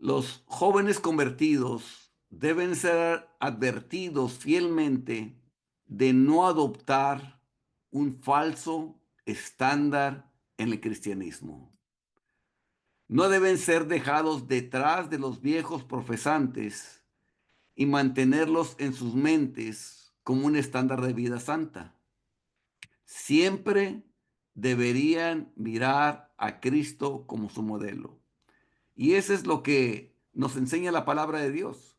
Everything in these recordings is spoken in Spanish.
Los jóvenes convertidos deben ser advertidos fielmente de no adoptar un falso estándar en el cristianismo. No deben ser dejados detrás de los viejos profesantes y mantenerlos en sus mentes como un estándar de vida santa. Siempre deberían mirar a Cristo como su modelo. Y eso es lo que nos enseña la palabra de Dios.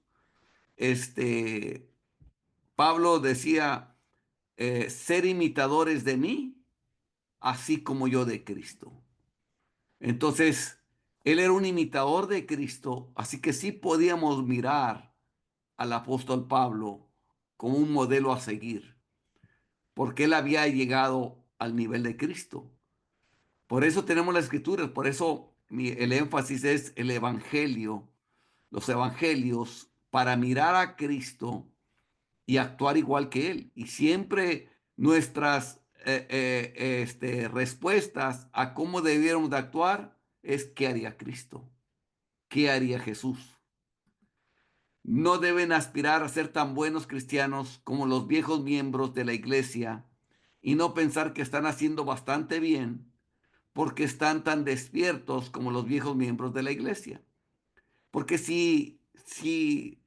Este, Pablo decía, ser imitadores de mí, así como yo de Cristo. Entonces, él era un imitador de Cristo, así que sí podíamos mirar al apóstol Pablo como un modelo a seguir, porque él había llegado al nivel de Cristo. Por eso tenemos las escrituras, por eso el énfasis es el evangelio, los evangelios, para mirar a Cristo y actuar igual que Él. Y siempre nuestras respuestas a cómo debiéramos de actuar es qué haría Cristo, qué haría Jesús. No deben aspirar a ser tan buenos cristianos como los viejos miembros de la iglesia y no pensar que están haciendo bastante bien porque están tan despiertos como los viejos miembros de la iglesia. Porque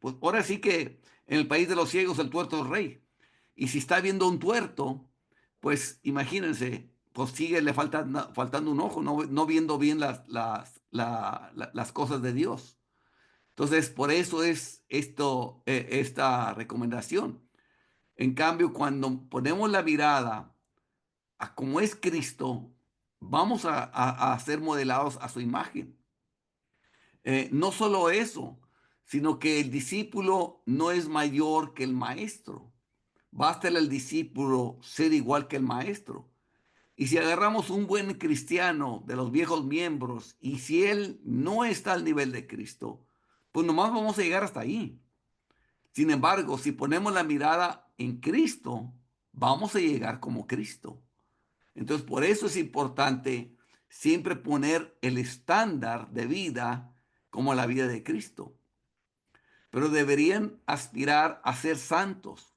pues ahora sí que en el país de los ciegos el tuerto es rey. Y si está viendo un tuerto, pues imagínense, pues sigue le faltando un ojo, no viendo bien las cosas de Dios. Entonces, por eso es esta recomendación. En cambio, cuando ponemos la mirada a cómo es Cristo, vamos a ser modelados a su imagen. No solo eso, sino que el discípulo no es mayor que el maestro. Basta al discípulo ser igual que el maestro. Y si agarramos un buen cristiano de los viejos miembros y si él no está al nivel de Cristo, pues nomás vamos a llegar hasta ahí. Sin embargo, si ponemos la mirada en Cristo, vamos a llegar como Cristo. Entonces, por eso es importante siempre poner el estándar de vida como la vida de Cristo. Pero deberían aspirar a ser santos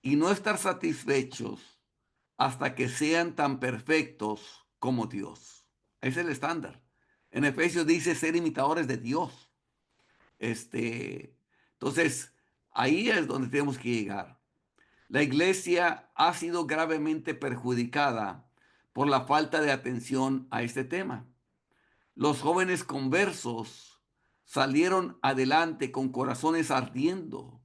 y no estar satisfechos hasta que sean tan perfectos como Dios. Es el estándar. En Efesios dice ser imitadores de Dios. Entonces, ahí es donde tenemos que llegar. La iglesia ha sido gravemente perjudicada por la falta de atención a este tema. Los jóvenes conversos salieron adelante con corazones ardiendo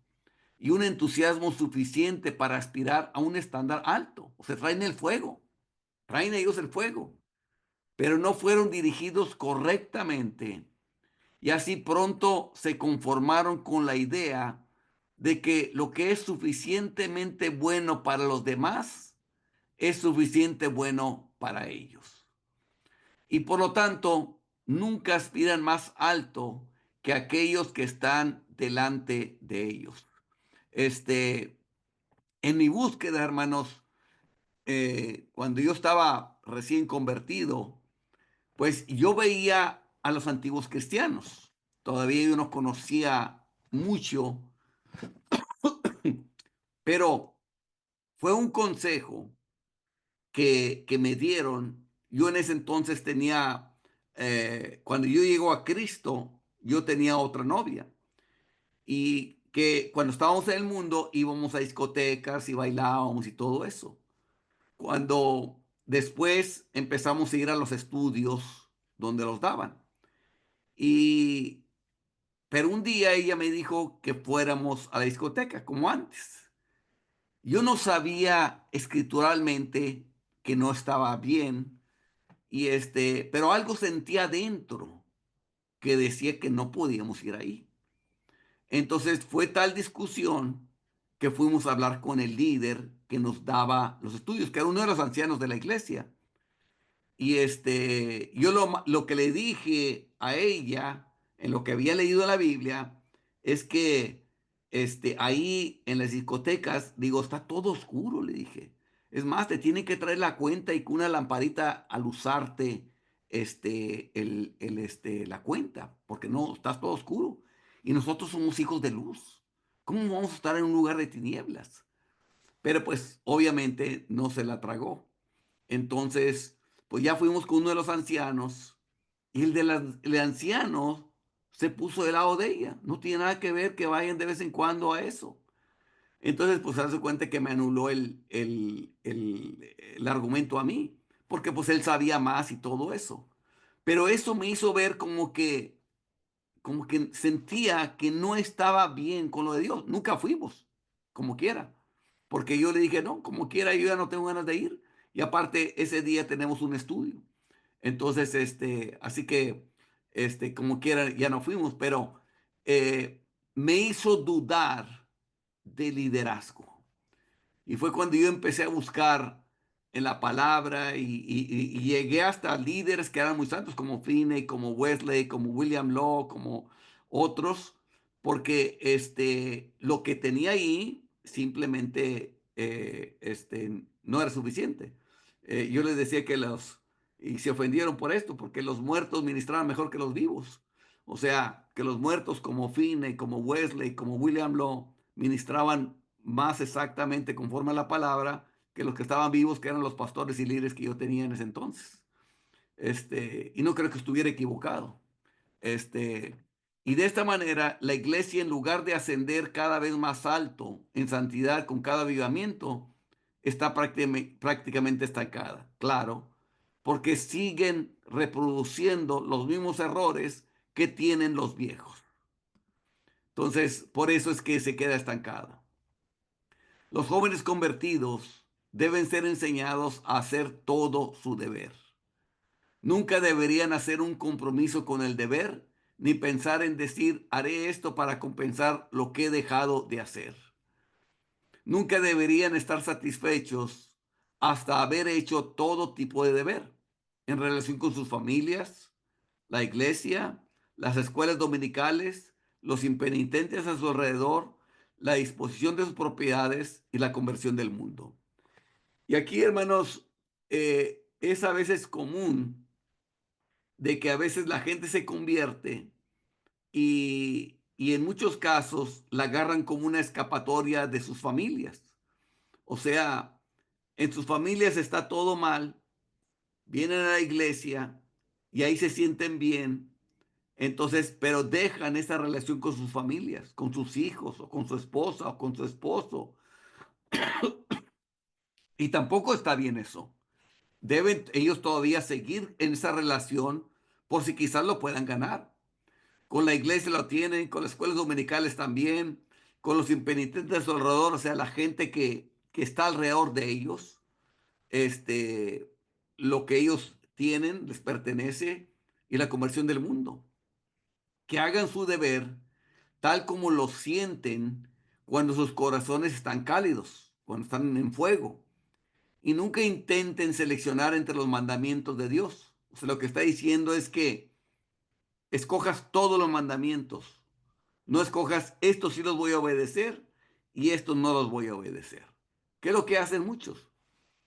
y un entusiasmo suficiente para aspirar a un estándar alto. O sea, traen el fuego, traen ellos el fuego, pero no fueron dirigidos correctamente y así pronto se conformaron con la idea de que lo que es suficientemente bueno para los demás es suficiente bueno para ellos. Y por lo tanto, nunca aspiran más alto que aquellos que están delante de ellos. Este, en mi búsqueda, hermanos, cuando yo estaba recién convertido, pues yo veía a los antiguos cristianos. Todavía yo no conocía mucho, pero fue un consejo que me dieron. Yo en ese entonces tenía, cuando yo llego a Cristo, yo tenía otra novia. Y que cuando estábamos en el mundo íbamos a discotecas y bailábamos y todo eso. Cuando después empezamos a ir a los estudios donde los daban. Y, pero un día ella me dijo que fuéramos a la discoteca como antes. Yo no sabía escrituralmente que no estaba bien y pero algo sentía dentro que decía que no podíamos ir ahí. Entonces fue tal discusión que fuimos a hablar con el líder que nos daba los estudios, que era uno de los ancianos de la iglesia. Y yo lo que le dije a ella, en lo que había leído en la Biblia, es que ahí en las discotecas, digo, está todo oscuro, le dije. Es más, te tienen que traer la cuenta y con una lamparita al usarte, la cuenta, porque no, está todo oscuro. Y nosotros somos hijos de luz. ¿Cómo vamos a estar en un lugar de tinieblas? Pero pues obviamente no se la tragó. Entonces, pues ya fuimos con uno de los ancianos y el anciano se puso del lado de ella. No tiene nada que ver que vayan de vez en cuando a eso. Entonces, pues se hace cuenta que me anuló el argumento a mí, porque pues él sabía más y todo eso. Pero eso me hizo ver como que sentía que no estaba bien con lo de Dios. Nunca fuimos, como quiera. Porque yo le dije, no, como quiera, yo ya no tengo ganas de ir. Y aparte, ese día tenemos un estudio. Entonces, así que, como quiera, ya no fuimos, pero me hizo dudar de liderazgo. Y fue cuando yo empecé a buscar en la palabra y llegué hasta líderes que eran muy santos, como Finney, como Wesley, como William Law, como otros, porque lo que tenía ahí simplemente no era suficiente. Yo les decía que y se ofendieron por esto, porque los muertos ministraban mejor que los vivos. O sea, que los muertos como Finney, como Wesley, como William Law, ministraban más exactamente conforme a la palabra que los que estaban vivos, que eran los pastores y líderes que yo tenía en ese entonces. Y no creo que estuviera equivocado. Este, y de esta manera, la iglesia, en lugar de ascender cada vez más alto en santidad con cada avivamiento, está prácticamente estancada. Claro, porque siguen reproduciendo los mismos errores que tienen los viejos. Entonces, por eso es que se queda estancada. Los jóvenes convertidos deben ser enseñados a hacer todo su deber. Nunca deberían hacer un compromiso con el deber, ni pensar en decir, haré esto para compensar lo que he dejado de hacer. Nunca deberían estar satisfechos hasta haber hecho todo tipo de deber en relación con sus familias, la iglesia, las escuelas dominicales, los impenitentes a su alrededor, la disposición de sus propiedades y la conversión del mundo. Y aquí, hermanos, es a veces común de que a veces la gente se convierte y en muchos casos la agarran como una escapatoria de sus familias. O sea, en sus familias está todo mal, vienen a la iglesia y ahí se sienten bien. Entonces, pero dejan esa relación con sus familias, con sus hijos, o con su esposa, o con su esposo. Y tampoco está bien eso. Deben ellos todavía seguir en esa relación por si quizás lo puedan ganar. Con la iglesia lo tienen, con las escuelas dominicales también, con los impenitentes a su alrededor, o sea, la gente que está alrededor de ellos, este, lo que ellos tienen les pertenece y la conversión del mundo. Que hagan su deber tal como lo sienten cuando sus corazones están cálidos, cuando están en fuego. Y nunca intenten seleccionar entre los mandamientos de Dios. O sea, lo que está diciendo es que escojas todos los mandamientos. No escojas, estos sí los voy a obedecer y estos no los voy a obedecer. ¿Qué es lo que hacen muchos?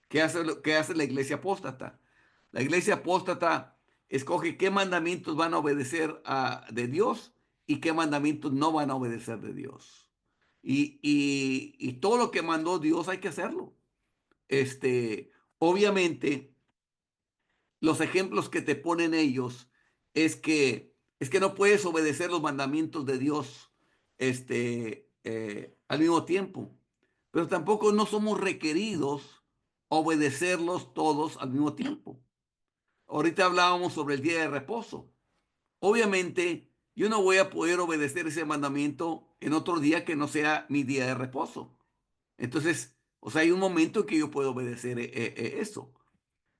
¿Qué hace la iglesia apóstata? La iglesia apóstata escoge qué mandamientos van a obedecer de Dios y qué mandamientos no van a obedecer de Dios. Y todo lo que mandó Dios hay que hacerlo. Obviamente, los ejemplos que te ponen ellos es que no puedes obedecer los mandamientos de Dios al mismo tiempo. Pero tampoco no somos requeridos obedecerlos todos al mismo tiempo. Ahorita hablábamos sobre el día de reposo. Obviamente, yo no voy a poder obedecer ese mandamiento en otro día que no sea mi día de reposo. Entonces, o sea, hay un momento que yo puedo obedecer eso.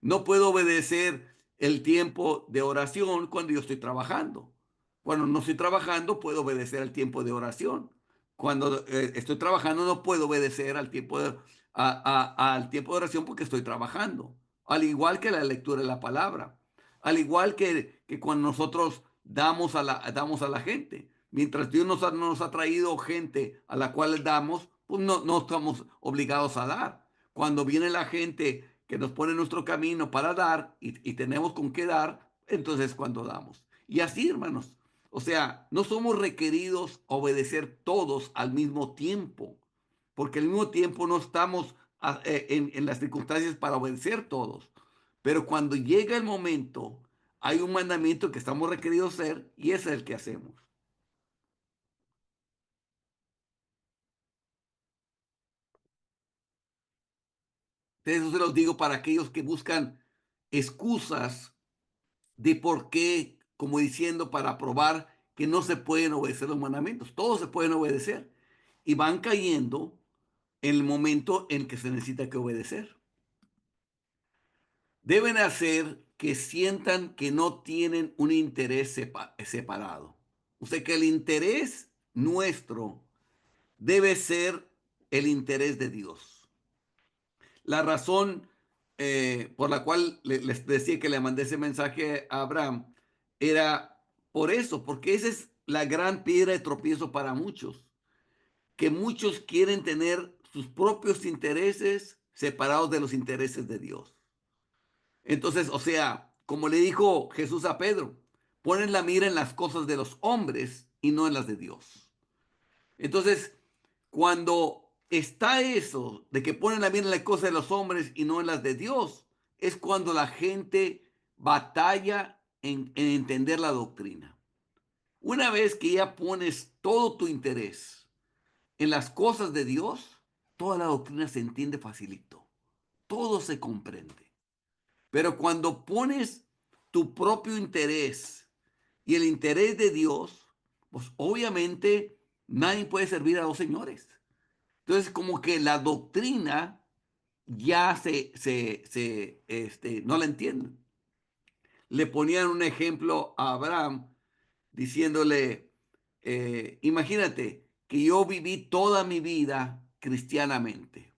No puedo obedecer el tiempo de oración cuando yo estoy trabajando. Cuando no estoy trabajando, puedo obedecer el tiempo de oración. Cuando estoy trabajando, no puedo obedecer al tiempo de oración porque estoy trabajando. Al igual que la lectura de la palabra. Al igual que cuando nosotros damos a la gente. Mientras Dios nos ha traído gente a la cual damos, pues no estamos obligados a dar. Cuando viene la gente que nos pone en nuestro camino para dar y tenemos con qué dar, entonces cuando damos. Y así, hermanos, o sea, no somos requeridos a obedecer todos al mismo tiempo, porque al mismo tiempo no estamos en las circunstancias para obedecer todos. Pero cuando llega el momento, hay un mandamiento que estamos requeridos hacer y ese es el que hacemos. Entonces, eso se los digo para aquellos que buscan excusas de por qué, como diciendo, para probar que no se pueden obedecer los mandamientos. Todos se pueden obedecer y van cayendo en el momento en que se necesita que obedecer. Deben hacer que sientan que no tienen un interés separado. O sea, que el interés nuestro debe ser el interés de Dios. La razón por la cual les decía que le mandé ese mensaje a Abraham era por eso, porque esa es la gran piedra de tropiezo para muchos, que muchos quieren tener sus propios intereses separados de los intereses de Dios. Entonces, o sea, como le dijo Jesús a Pedro, ponen la mira en las cosas de los hombres y no en las de Dios. Entonces, cuando está eso de que ponen la mira en las cosas de los hombres y no en las de Dios, es cuando la gente batalla en entender la doctrina. Una vez que ya pones todo tu interés en las cosas de Dios, toda la doctrina se entiende facilito. Todo se comprende. Pero cuando pones tu propio interés y el interés de Dios, pues obviamente nadie puede servir a dos señores. Entonces, como que la doctrina ya no la entienden. Le ponían un ejemplo a Abraham diciéndole, imagínate que yo viví toda mi vida cristianamente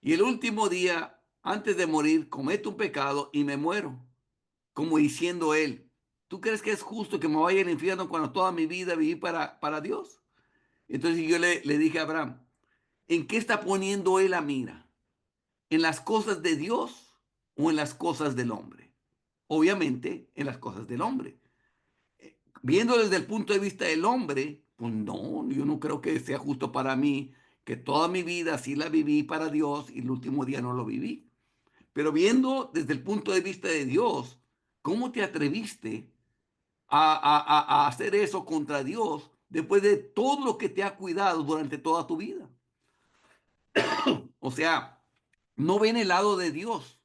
y el último día, antes de morir, cometo un pecado y me muero, como diciendo él, ¿tú crees que es justo que me vaya al infierno cuando toda mi vida viví para Dios? Entonces yo le dije a Abraham, ¿en qué está poniendo él la mira? ¿En las cosas de Dios o en las cosas del hombre? Obviamente en las cosas del hombre. Viendo desde el punto de vista del hombre, pues no, yo no creo que sea justo para mí que toda mi vida sí la viví para Dios y el último día no lo viví. Pero viendo desde el punto de vista de Dios, ¿cómo te atreviste a hacer eso contra Dios después de todo lo que te ha cuidado durante toda tu vida? O sea, no ven el lado de Dios.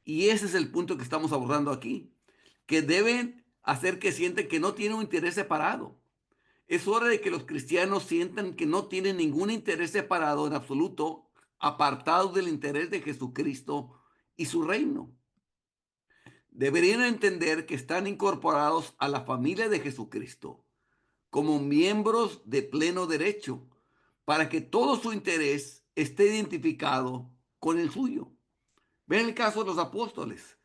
Y ese es el punto que estamos abordando aquí, que deben hacer que sienten que no tienen un interés separado. Es hora de que los cristianos sientan que no tienen ningún interés separado en absoluto, apartado del interés de Jesucristo y su reino. Deberían entender que están incorporados a la familia de Jesucristo como miembros de pleno derecho, para que todo su interés esté identificado con el suyo. Ven el caso de los apóstoles.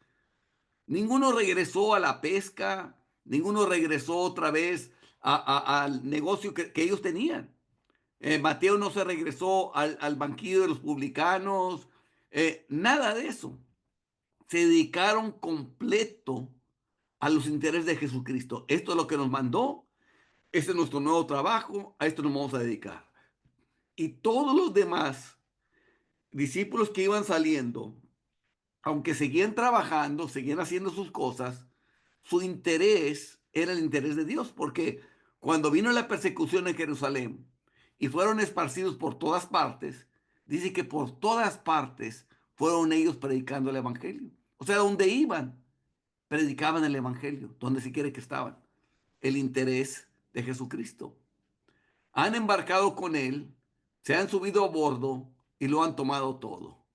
Ninguno regresó a la pesca, ninguno regresó otra vez al negocio que ellos tenían. Mateo no se regresó al banquillo de los publicanos, nada de eso. Se dedicaron completo a los intereses de Jesucristo. Esto es lo que nos mandó, este es nuestro nuevo trabajo, a esto nos vamos a dedicar. Y todos los demás discípulos que iban saliendo, aunque seguían trabajando, seguían haciendo sus cosas, su interés era el interés de Dios, porque cuando vino la persecución en Jerusalén y fueron esparcidos por todas partes, dice que por todas partes fueron ellos predicando el Evangelio. O sea, donde iban, predicaban el Evangelio, donde se quiere que estaban. El interés de Jesucristo. Han embarcado con él, se han subido a bordo y lo han tomado todo.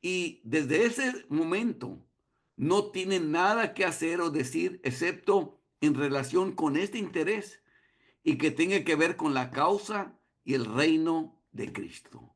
Y desde ese momento no tienen nada que hacer o decir excepto en relación con este interés y que tenga que ver con la causa y el reino de Cristo.